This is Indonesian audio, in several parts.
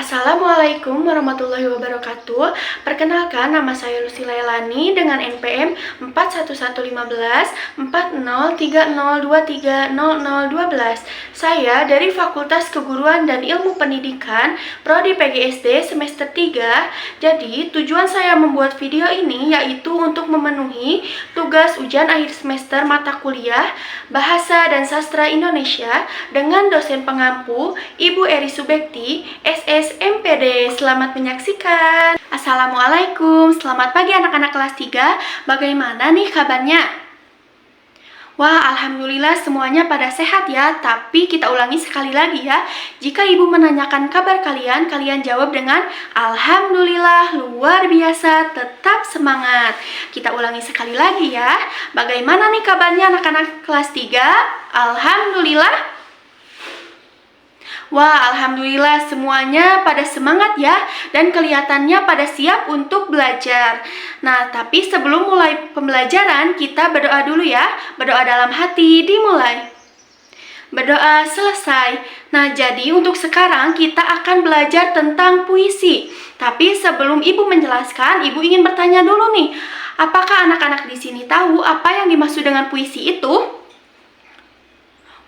Assalamualaikum warahmatullahi wabarakatuh. Perkenalkan, nama saya Lucy Lailani dengan NPM 41154030230012. Saya dari Fakultas Keguruan dan Ilmu Pendidikan, Prodi PGSD semester 3. Jadi, tujuan saya membuat video ini yaitu untuk memenuhi tugas ujian akhir semester mata kuliah Bahasa dan Sastra Indonesia dengan dosen pengampu Ibu Eri Subekti, SSMPD. Selamat menyaksikan. Assalamualaikum, selamat pagi anak-anak kelas 3. Bagaimana nih kabarnya? Wah, alhamdulillah semuanya pada sehat ya. Tapi kita ulangi sekali lagi ya. Jika ibu menanyakan kabar kalian, kalian jawab dengan alhamdulillah, luar biasa, tetap semangat. Kita ulangi sekali lagi ya. Bagaimana nih kabarnya anak-anak kelas 3? Alhamdulillah. Wah, alhamdulillah semuanya pada semangat ya, dan kelihatannya pada siap untuk belajar. Nah, tapi sebelum mulai pembelajaran, kita berdoa dulu ya. Berdoa dalam hati dimulai. Berdoa selesai. Nah, jadi untuk sekarang kita akan belajar tentang puisi. Tapi sebelum ibu menjelaskan, ibu ingin bertanya dulu nih. Apakah anak-anak di sini tahu apa yang dimaksud dengan puisi itu?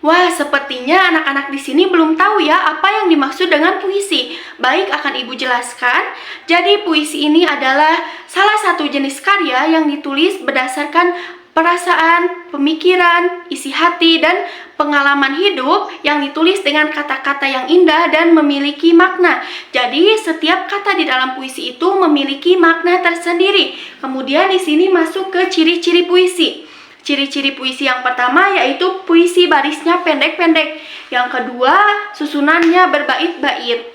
Wah, sepertinya anak-anak di sini belum tahu ya apa yang dimaksud dengan puisi. Baik, akan ibu jelaskan. Jadi, puisi ini adalah salah satu jenis karya yang ditulis berdasarkan perasaan, pemikiran, isi hati, dan pengalaman hidup yang ditulis dengan kata-kata yang indah dan memiliki makna. Jadi, setiap kata di dalam puisi itu memiliki makna tersendiri. Kemudian di sini masuk ke ciri-ciri puisi. Ciri-ciri puisi yang pertama yaitu puisi barisnya pendek-pendek. Yang kedua, susunannya berbait-bait.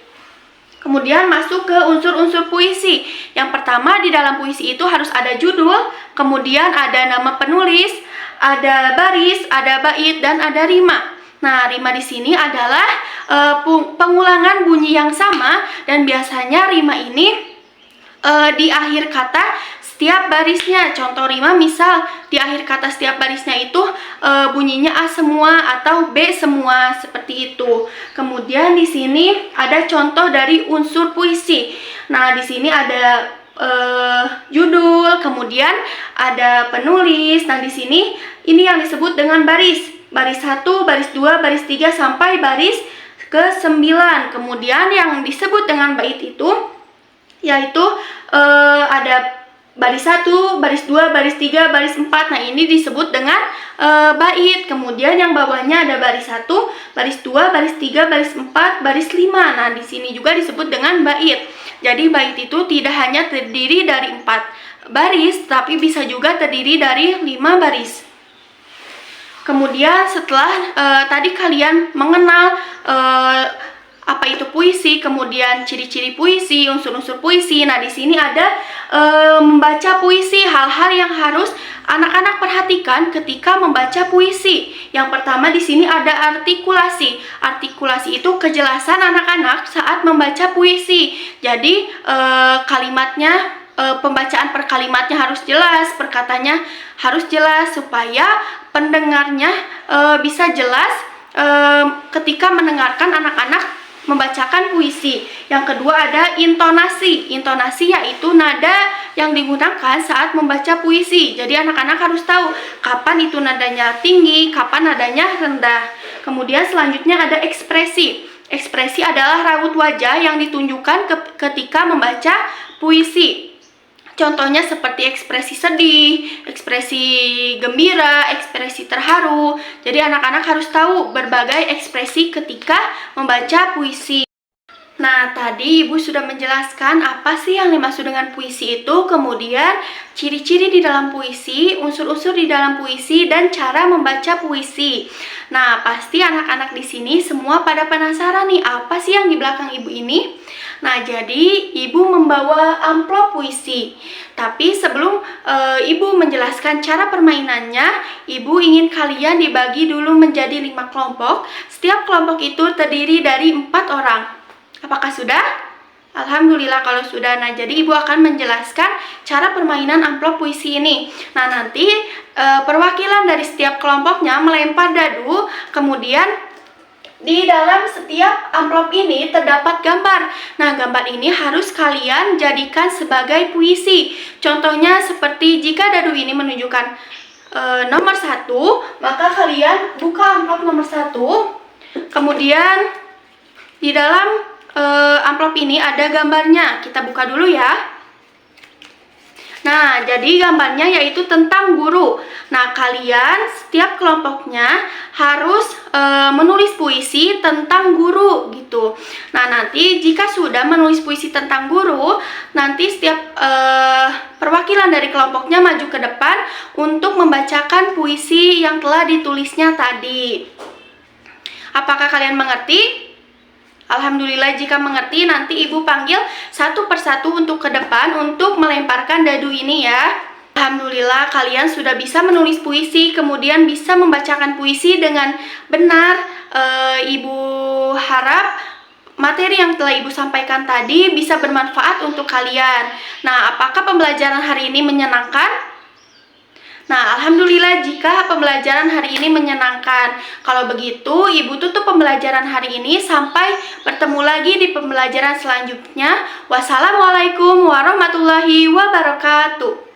Kemudian masuk ke unsur-unsur puisi. Yang pertama, di dalam puisi itu harus ada judul, kemudian ada nama penulis, ada baris, ada bait, dan ada rima. Nah, rima di sini adalah pengulangan bunyi yang sama, dan biasanya rima ini di akhir kata setiap barisnya. Contoh rima misal di akhir kata setiap barisnya itu bunyinya A semua atau B semua, seperti itu. Kemudian di sini ada contoh dari unsur puisi. Nah, di sini ada judul, kemudian ada penulis. Nah, di sini ini yang disebut dengan baris. Baris 1, baris 2, baris 3 sampai baris ke-9. Kemudian yang disebut dengan bait itu yaitu ada baris 1, baris 2, baris 3, baris 4. Nah, ini disebut dengan bait. Kemudian yang bawahnya ada baris 1, baris 2, baris 3, baris 4, baris 5. Nah, di sini juga disebut dengan bait. Jadi, bait itu tidak hanya terdiri dari 4 baris, tapi bisa juga terdiri dari 5 baris. Kemudian setelah tadi kalian mengenal apa itu puisi, kemudian ciri-ciri puisi, unsur-unsur puisi. Nah, di sini ada membaca puisi, hal-hal yang harus anak-anak perhatikan ketika membaca puisi. Yang pertama di sini ada artikulasi. Artikulasi itu kejelasan anak-anak saat membaca puisi. Jadi kalimatnya, pembacaan per kalimatnya harus jelas, perkataannya harus jelas supaya pendengarnya bisa jelas ketika mendengarkan anak-anak membacakan puisi. Yang kedua ada intonasi. Intonasi yaitu nada yang digunakan saat membaca puisi. Jadi anak-anak harus tahu kapan itu nadanya tinggi, kapan nadanya rendah. Kemudian selanjutnya ada ekspresi. Ekspresi adalah raut wajah yang ditunjukkan ketika membaca puisi. Contohnya seperti ekspresi sedih, ekspresi gembira, ekspresi terharu. Jadi anak-anak harus tahu berbagai ekspresi ketika membaca puisi. Nah, tadi ibu sudah menjelaskan apa sih yang dimaksud dengan puisi itu, kemudian ciri-ciri di dalam puisi, unsur-unsur di dalam puisi, dan cara membaca puisi. Nah, pasti anak-anak di sini semua pada penasaran nih, apa sih yang di belakang ibu ini? Nah, jadi ibu membawa amplop puisi. Tapi sebelum ibu menjelaskan cara permainannya, ibu ingin kalian dibagi dulu menjadi 5 kelompok. Setiap kelompok itu terdiri dari 4 orang. Apakah sudah? Alhamdulillah kalau sudah. Nah, jadi ibu akan menjelaskan cara permainan amplop puisi ini. Nah, nanti perwakilan dari setiap kelompoknya melempar dadu, kemudian Di dalam setiap amplop ini terdapat gambar. Nah, gambar ini harus kalian jadikan sebagai puisi. Contohnya seperti jika dadu ini menunjukkan nomor 1, maka kalian buka amplop nomor 1. Kemudian di dalam amplop ini ada gambarnya. Kita buka dulu ya. Nah, jadi gambarnya yaitu tentang guru. Nah, kalian setiap kelompoknya harus menulis puisi tentang guru gitu. Nah, nanti jika sudah menulis puisi tentang guru, nanti setiap perwakilan dari kelompoknya maju ke depan untuk membacakan puisi yang telah ditulisnya tadi. Apakah kalian mengerti? Alhamdulillah, jika mengerti nanti ibu panggil satu persatu untuk ke depan untuk melemparkan dadu ini ya. Alhamdulillah kalian sudah bisa menulis puisi, kemudian bisa membacakan puisi dengan benar. Ibu harap materi yang telah ibu sampaikan tadi bisa bermanfaat untuk kalian. Nah, apakah pembelajaran hari ini menyenangkan? Nah, alhamdulillah jika pembelajaran hari ini menyenangkan. Kalau begitu, ibu tutup pembelajaran hari ini sampai bertemu lagi di pembelajaran selanjutnya. Wassalamualaikum warahmatullahi wabarakatuh.